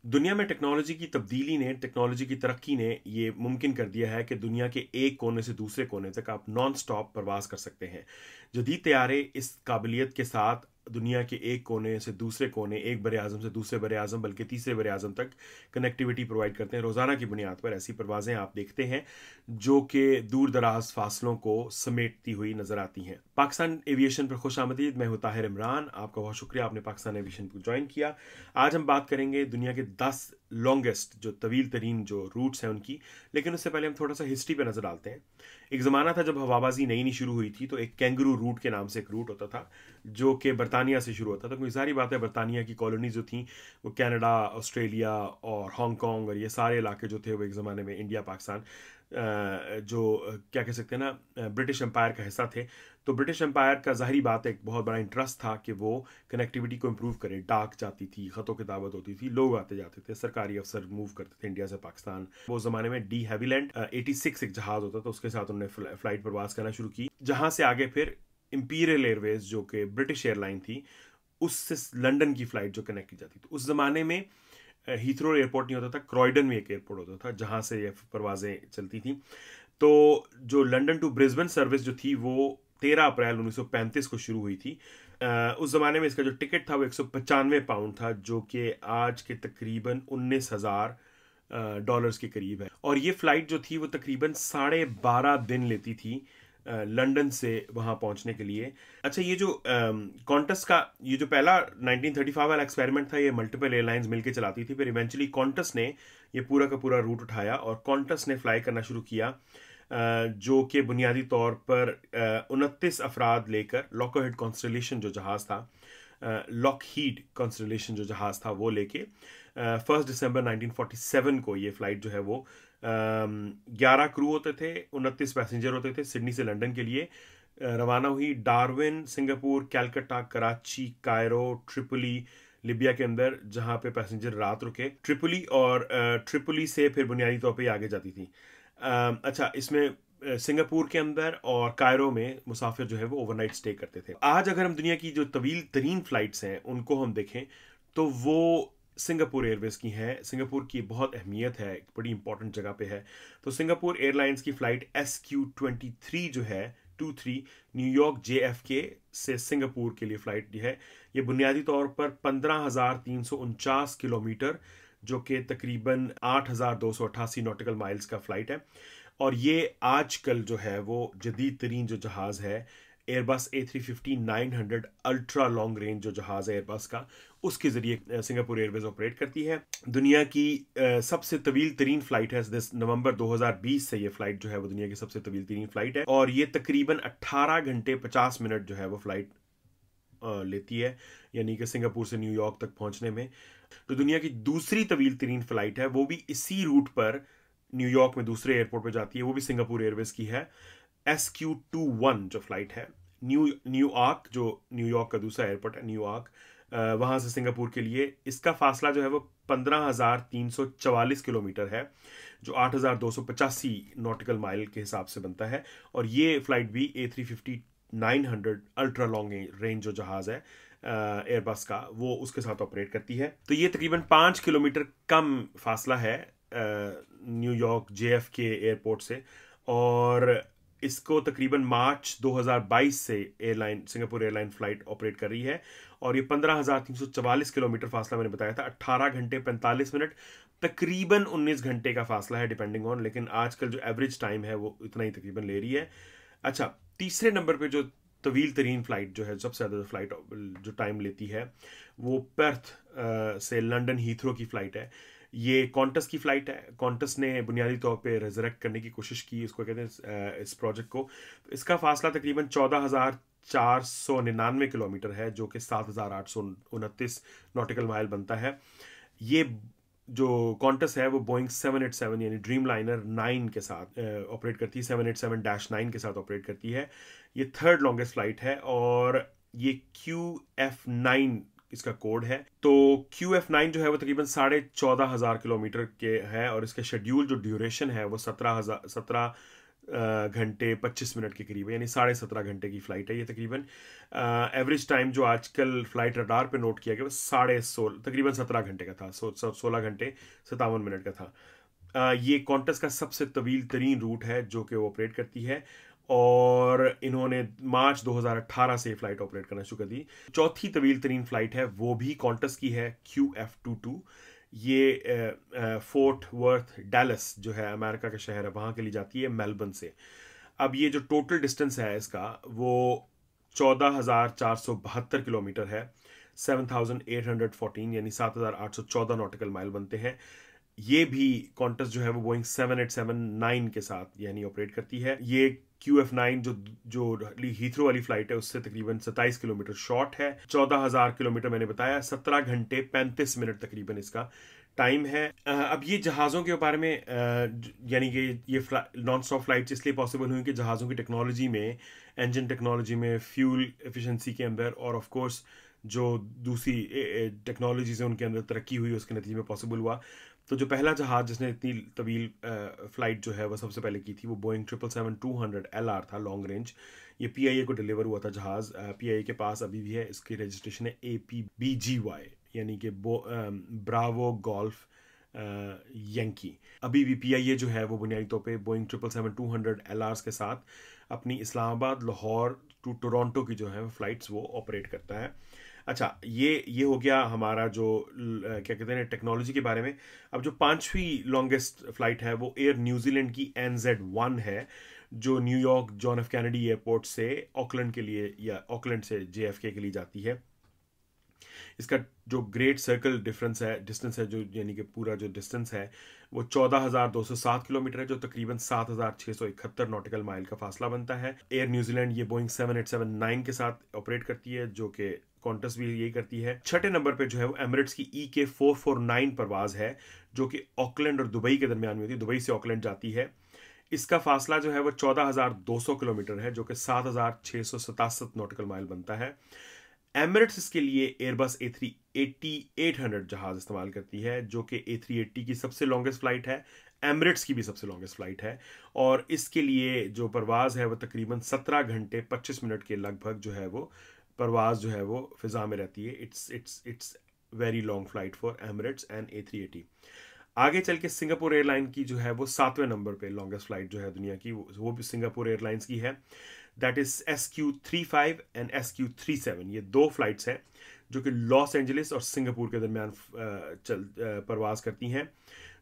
दुनिया में टेक्नोलॉजी की तरक्की ने ये मुमकिन कर दिया है कि दुनिया के एक कोने से दूसरे कोने तक आप नॉन स्टॉप प्रवास कर सकते हैं। जदीद तैयारे इस काबिलियत के साथ दुनिया के एक कोने से दूसरे कोने, एक बरे आज़म से दूसरे बरे आज़म, बल्कि तीसरे बरे आज़म तक कनेक्टिविटी प्रोवाइड करते हैं। रोज़ाना की बुनियाद पर ऐसी परवाज़ें आप देखते हैं जो कि दूर दराज फासलों को समेटती हुई नज़र आती हैं। पाकिस्तान एविएशन पर खुश आमदीद। मैं हूँ ताहिर इमरान। आपका बहुत शुक्रिया, आपने पाकिस्तान एविएशन को ज्वाइन किया। आज हम बात करेंगे दुनिया के 10 लॉन्गेस्ट, जो तवील तरीन जो रूट्स हैं उनकी। लेकिन उससे पहले हम थोड़ा सा हिस्ट्री पे नज़र डालते हैं। एक ज़माना था जब हवाबाजी नई नई शुरू हुई थी, तो एक कैंगरू रूट के नाम से एक रूट होता था जो कि बरतानिया से शुरू होता था। क्योंकि सारी बात है, बरतानिया की कॉलोनीज जो थी वो कनाडा, ऑस्ट्रेलिया और हांगकॉन्ग और ये सारे इलाके जो थे वो एक ज़माने में इंडिया, पाकिस्तान, जो क्या कह सकते हैं ना, ब्रिटिश एम्पायर का हिस्सा थे। तो ब्रिटिश एम्पायर का ज़ाहिरी बात एक बहुत बड़ा इंटरेस्ट था कि वो कनेक्टिविटी को इम्प्रूव करे। डाक जाती थी, ख़तों किताबत होती थी, लोग आते जाते थे, सरकारी अफसर मूव करते थे इंडिया से पाकिस्तान। वो ज़माने में डी हैविलैंड 86 एक जहाज़ होता था, उसके साथ उन्होंने फ़्लाइट प्रवास करना शुरू की, जहाँ से आगे फिर इंपीरियल एयरवेज जो कि ब्रिटिश एयरलाइन थी, उससे लंदन की फ़्लाइट जो कनेक्ट की जाती थी। उस ज़माने में हीथ्रो एयरपोर्ट नहीं होता था, क्रॉयडन में एक एयरपोर्ट होता था जहाँ से ये परवाज़ें चलती थी। तो जो लंदन टू ब्रिस्बेन सर्विस जो थी वो 13 अप्रैल 1935 को शुरू हुई थी। उस ज़माने में इसका जो टिकट था वो 195 पाउंड था, जो कि आज के तकरीबन 19,000 डॉलर्स के करीब है। और ये फ़्लाइट जो थी वो तकरीबन 12.5 दिन लेती थी लंदन से वहाँ पहुँचने के लिए। अच्छा, ये जो कॉन्टस का ये जो पहला 1935 वाला एक्सपेरिमेंट था, ये मल्टीपल एयरलाइंस मिलकर चलाती थी। फिर इवेंचुअली कॉन्टस ने ये पूरा का पूरा रूट उठाया और कॉन्टस ने फ्लाई करना शुरू किया, जो कि बुनियादी तौर पर 29 अफराद लेकर लॉकहीड कॉन्स्टलेशन जो जहाज़ था, लॉकहीड कॉन्स्टलेशन जो जहाज़ था वो लेके 1 दिसंबर 1947 को ये फ़्लाइट जो है वो 11 क्रू होते थे, 29 पैसेंजर होते थे, सिडनी से लंदन के लिए रवाना हुई। Darwin, Singapore, Calcutta, Karachi, Cairo, Tripoli, Libya के अंदर, जहाँ पे पैसेंजर रात रुके, ट्रिपोली, और ट्रिपोली से फिर बुनियादी तौर पे आगे जाती थी। अच्छा, इसमें सिंगापुर के अंदर और कायरो में मुसाफिर जो है वो ओवरनाइट स्टे करते थे। आज अगर हम दुनिया की जो तवील तरीन फ्लाइट्स हैं उनको हम देखें तो वो सिंगापुर एयरवेज की है। सिंगापुर की बहुत अहमियत है, एक बड़ी इंपॉर्टेंट जगह पे है। तो सिंगापुर एयरलाइंस की फ़्लाइट SQ23 जो है 23 न्यूयॉर्क JFK से सिंगापुर के लिए फ़्लाइट है। ये बुनियादी तौर पर 15,349 किलोमीटर, जो कि तकरीबन 8,288 नॉटिकल माइल्स का फ़्लाइट है। और ये आजकल जो है वो जदीद तरीन जो जहाज़ है, Airbus A350-900 ultra long range जो जहाज़ है एयरबस का, उसके ज़रिए सिंगापुर एयरवेज ऑपरेट करती है। दुनिया की सबसे तवील तरीन फ़्लाइट है। नवंबर 2020 से ये फ़्लाइट जो है वो दुनिया की सबसे तवील तरीन फ़्लाइट है, और ये तकरीबन 18 घंटे 50 मिनट जो है वो फ़्लाइट लेती है, यानी कि सिंगापुर से न्यूयॉर्क तक पहुंचने में। तो दुनिया की दूसरी तवील तरीन फ़्लाइट है, वो भी इसी रूट पर न्यूयॉर्क में दूसरे एयरपोर्ट पर जाती है, वो भी सिंगापुर एयरवेज की है। SQ21 जो फ्लाइट है, न्यूयॉर्क, जो न्यूयॉर्क का दूसरा एयरपोर्ट है न्यूयॉर्क, वहाँ से सिंगापुर के लिए इसका फासला जो है वो 15,344 किलोमीटर है, जो 8,285 नॉटिकल माइल के हिसाब से बनता है। और ये फ़्लाइट भी A350-900 अल्ट्रा लॉन्ग रेंज जो जहाज़ है एयरबस का, वो उसके साथ ऑपरेट करती है। तो ये तकरीबन 5 किलोमीटर कम फासला है न्यूयॉर्क JFK एयरपोर्ट से, और इसको तकरीबन मार्च 2022 से सिंगापुर एयरलाइन फ़्लाइट ऑपरेट कर रही है। और ये 15,344 किलोमीटर फासला मैंने बताया था, 18 घंटे 45 मिनट, तकरीबन 19 घंटे का फासला है डिपेंडिंग ऑन, लेकिन आजकल जो एवरेज टाइम है वो इतना ही तकरीबन ले रही है। अच्छा, तीसरे नंबर पे जो तवील तरीन फ़्लाइट जो है, सबसे ज़्यादा फ़्लाइट जो टाइम लेती है, वो पर्थ से लंदन हीथ्रो की फ़्लाइट है। ये कॉन्टस की फ़्लाइट है। कॉन्टस ने बुनियादी तौर पे रिजरेक्ट करने की कोशिश की, इसको कहते हैं इस प्रोजेक्ट को। इसका फासला तकरीबन 14,499 किलोमीटर है, जो कि 7,829 नॉटिकल माइल बनता है। ये जो कॉन्टस है वो बोइंग 787 यानी ड्रीम लाइनर 9 के साथ ऑपरेट करती है, 787-9 के साथ ऑपरेट करती है। ये थर्ड लॉन्गेस्ट फ्लाइट है, और ये QF9 इसका कोड है। तो QF9 जो है वो तकरीबन 14,500 किलोमीटर के है, और इसका शेड्यूल जो ड्यूरेशन है वो 17 घंटे 25 मिनट के करीब है, यानी 17.5 घंटे की फ़्लाइट है ये तकरीबन। एवरेज टाइम जो आजकल फ़्लाइट रडार पे नोट किया गया वो 16.5 तकरीबन 17 घंटे का था। 16 घंटे 57 मिनट का था। ये कॉन्टस का सबसे तवील तरीन रूट है जो कि वो ऑपरेट करती है, और इन्होंने मार्च 2018 से फ़्लाइट ऑपरेट करना शुरू कर दी। चौथी तवील तरीन फ़्लाइट है वो भी कॉन्टस की है, QF22। ये फोर्ट वर्थ डैलस जो है अमेरिका का शहर है वहाँ के लिए जाती है मेलबर्न से। अब ये जो टोटल डिस्टेंस है इसका वो 14,472 किलोमीटर है। 7,814 यानी 7,814 नॉटिकल माइल बनते हैं। ये भी कॉन्टस जो है वो बोइंग 7879 के साथ यानी ऑपरेट करती है। ये QF9 जो हीथ्रो वाली फ्लाइट है उससे तकरीबन 27 किलोमीटर शॉर्ट है। 14,000 किलोमीटर मैंने बताया, 17 घंटे 35 मिनट तकरीबन इसका टाइम है। अब ये जहाज़ों के बारे में यानी कि ये नॉन स्टॉप फ्लाइट्स इसलिए पॉसिबल हुई कि जहाज़ों की टेक्नोलॉजी में, इंजन टेक्नोलॉजी में, फ्यूल एफिशिएंसी के अंदर, और ऑफ कोर्स जो दूसरी टेक्नोलॉजीज हैं उनके अंदर तरक्की हुई, उसके नतीजे में पॉसिबल हुआ। तो जो पहला जहाज़ जिसने इतनी तवील फ़्लाइट जो है वो सबसे पहले की थी वो बोइंग 777-200 LR था, लॉन्ग रेंज। ये PIA को डिलीवर हुआ था जहाज़। PIA के पास अभी भी है, इसकी रजिस्ट्रेशन है APBGY यानी कि ब्रावो गोल्फ यंकी। अभी भी PIA जो है वो बुनियादी तौर पे बोइंग 777-200 LRs के साथ अपनी इस्लामाबाद, लाहौर टू टोरंटो की जो है फ़्लाइट्स वो ऑपरेट करता है। अच्छा, ये हो गया हमारा जो क्या कहते हैं टेक्नोलॉजी के बारे में। अब जो पांचवी लॉन्गेस्ट फ्लाइट है वो एयर न्यूजीलैंड की NZ1 है, जो New York John F Kennedy airport से ऑकलैंड के लिए या ऑकलैंड से JFK के लिए जाती है। इसका जो ग्रेट सर्कल डिस्टेंस है जो यानी कि पूरा जो डिस्टेंस है वो 14,207 किलोमीटर है, जो तकरीबन 7,671 नॉटिकल माइल का फासला बनता है। एयर न्यूजीलैंड ये बोइंग 7879 के साथ ऑपरेट करती है, जो कि कॉन्टस भी यही करती है। छठे नंबर पे जो है वो एमिरेट्स की EK449 परवाज है, जो कि ऑकलैंड और दुबई के दरमियान में होती है, दुबई से ऑकलैंड जाती है। इसका फासला जो है वो 14,200 किलोमीटर है, जो कि 7,667 नॉटिकल माइल बनता है। एमिरेट्स इसके लिए एयरबस A380-800 जहाज इस्तेमाल करती है, जो कि A380 की सबसे लॉन्गेस्ट फ्लाइट है, एमिरेट्स की भी सबसे लॉन्गेस्ट फ्लाइट है, और इसके लिए जो परवाज है वो तकरीबन 17 घंटे 25 मिनट के लगभग जो है वो परवाज जो है वो फिजा में रहती है। It's very long flight for Emirates and A380। आगे चल के सिंगापुर एयरलाइन की जो है वो 7वें नंबर पे लॉन्गेस्ट फ्लाइट जो है दुनिया की, वो भी सिंगापुर एयरलाइंस की है। That is SQ35 and SQ37। ये दो फ्लाइट्स हैं जो कि लॉस एंजलिस और सिंगापुर के दरमियान परवाज करती हैं।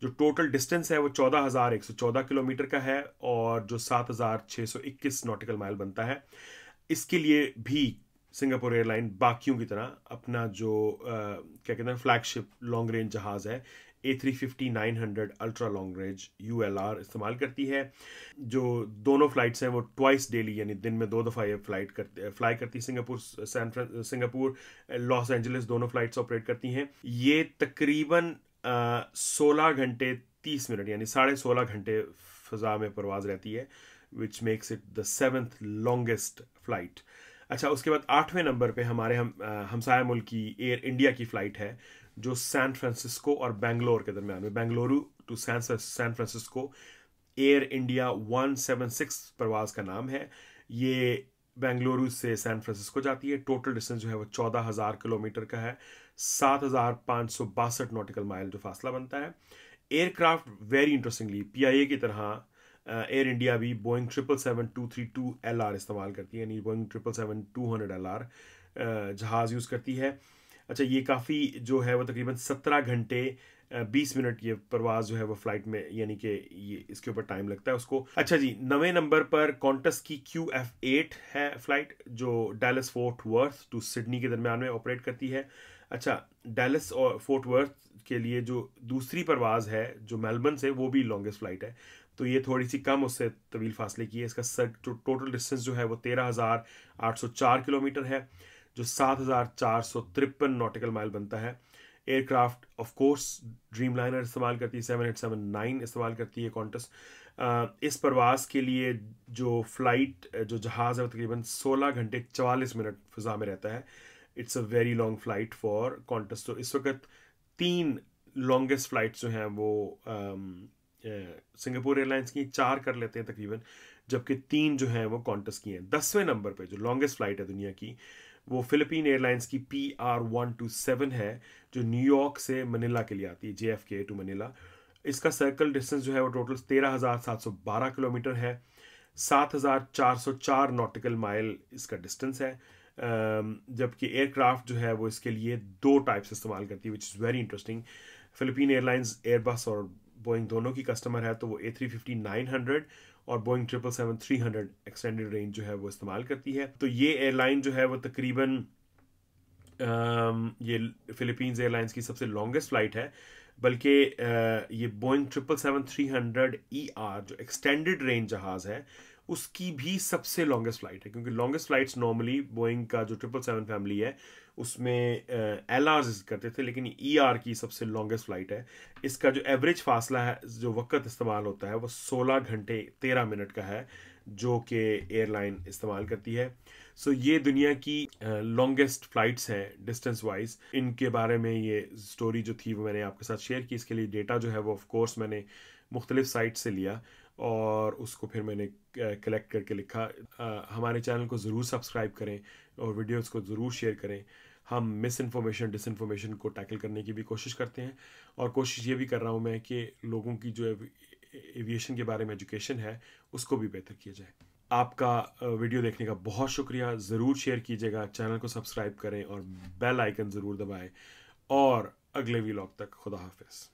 जो टोटल डिस्टेंस है वो 14,114 किलोमीटर का है, और जो 7,621 नॉटिकल माइल बनता है। इसके लिए भी सिंगापुर एयरलाइन बाकियों की तरह अपना जो क्या कहते हैं फ्लैगशिप लॉन्ग रेंज जहाज़ है A350-900 ultra long range ULR इस्तेमाल करती है। जो दोनों फ्लाइट्स हैं वो ट्वाइस डेली यानी दिन में 2 दफ़ा ये फ्लाई करती सिंगापुर लॉस एंजलिस, दोनों फ्लाइट्स ऑपरेट करती हैं। ये तकरीबन 16 घंटे 30 मिनट यानी 16.5 घंटे फ़ज़ा में परवाज रहती है, which makes it the 7th longest flight. अच्छा, उसके बाद 8वें नंबर पे हमारे हमसाया मुल्क की एयर इंडिया की फ़्लाइट है, जो सैन फ्रांसिस्को और बेंगलोर के दरमियान में, Bengaluru to San Francisco Air India 176 परवाज का नाम है। ये बेंगलुरु से सैन फ्रांसिस्को जाती है। टोटल डिस्टेंस जो है वो 14,000 किलोमीटर का है, 7,562 नॉटिकल माइल जो फासला बनता है। एयरक्राफ्ट वेरी इंटरेस्टिंगली PIA की तरह एयर इंडिया भी बोइंग 777-232 LR इस्तेमाल करती है, यानी बोइंग 777-200 LR जहाज़ यूज़ करती है। अच्छा, ये काफ़ी जो है वो तकरीबन 17 घंटे 20 मिनट ये परवाज जो है वो फ्लाइट में, यानी कि ये इसके ऊपर टाइम लगता है उसको। अच्छा जी, 9वें नंबर पर कॉन्टस की QF8 है फ्लाइट, जो Dallas Fort Worth to Sydney के दरमियान में ऑपरेट करती है। अच्छा, डैलस और फोर्ट वर्थ के लिए जो दूसरी परवाज है जो मेलबर्न से, वो भी लॉन्गेस्ट फ्लाइट है, तो ये थोड़ी सी कम उससे तवील फासले की है। इसका टोटल डिस्टेंस जो है वो 13,804 किलोमीटर है, जो 7,453 नॉटिकल माइल बनता है। एयरक्राफ्ट ऑफ कोर्स ड्रीमलाइनर इस्तेमाल करती है, 7879 इस्तेमाल करती है कॉन्टस। इस परवास के लिए जो फ्लाइट जो जहाज़ है वो तकरीबन 16 घंटे 44 मिनट फ़िज़ा में रहता है। It's a very long flight for Qantas. तो इस वक्त 3 लॉन्गेस्ट फ्लाइट्स जो हैं वो सिंगापुर एयरलाइंस की 4 कर लेते हैं तकरीबन, जबकि 3 जो हैं वो कॉन्टस की हैं। 10वें नंबर पे जो लॉन्गेस्ट फ्लाइट है दुनिया की, वो फिलिपीन एयरलाइंस की PR-127 है, जो न्यूयॉर्क से मनीला के लिए आती है, JFK टू मनीला। इसका सर्कल डिस्टेंस जो है वो टोटल 13,712 किलोमीटर है। 7,404 नॉटिकल माइल इसका डिस्टेंस है। जबकि एयरक्राफ्ट जो है वो इसके लिए 2 टाइप्स इस्तेमाल करती है, which is very interesting. Philippine airlines Airbus और बोइंग दोनों की कस्टमर है, तो वो A350-900 और बोइंग 777-300 एक्सटेंडेड रेंज जो है वो इस्तेमाल करती है। तो ये एयरलाइन जो है वो तकरीबन ये फिलीपींस एयरलाइंस की सबसे लॉन्गेस्ट फ्लाइट है। बल्कि ये बोइंग 777-300ER जो एक्सटेंडेड रेंज जहाज़ है, उसकी भी सबसे लॉन्गेस्ट फ्लाइट है, क्योंकि लॉन्गेस्ट फ्लाइट्स नॉर्मली बोइंग का जो 777 फैमिली है उसमें LRs करते थे, लेकिन ER की सबसे लॉन्गेस्ट फ्लाइट है। इसका जो एवरेज फासला है, जो वक्त इस्तेमाल होता है, वो 16 घंटे 13 मिनट का है, जो कि एयरलाइन इस्तेमाल करती है। सो ये दुनिया की लॉन्गेस्ट फ्लाइट्स हैं डिस्टेंस वाइज। इनके बारे में ये स्टोरी जो थी वो मैंने आपके साथ शेयर की। इसके लिए डेटा जो है वो ऑफ कोर्स मैंने मुख्तलिफ साइट से लिया और उसको फिर मैंने कलेक्ट करके लिखा। हमारे चैनल को ज़रूर सब्सक्राइब करें और वीडियोस को ज़रूर शेयर करें। हम मिस इन्फॉर्मेशन डिसइन्फॉर्मेशन को टैकल करने की भी कोशिश करते हैं, और कोशिश ये भी कर रहा हूँ मैं कि लोगों की जो एविएशन के बारे में एजुकेशन है उसको भी बेहतर किया जाए। आपका वीडियो देखने का बहुत शुक्रिया। ज़रूर शेयर कीजिएगा, चैनल को सब्सक्राइब करें और बेल आइकन ज़रूर दबाएं। और अगले व्लॉग तक खुदा हाफिज़।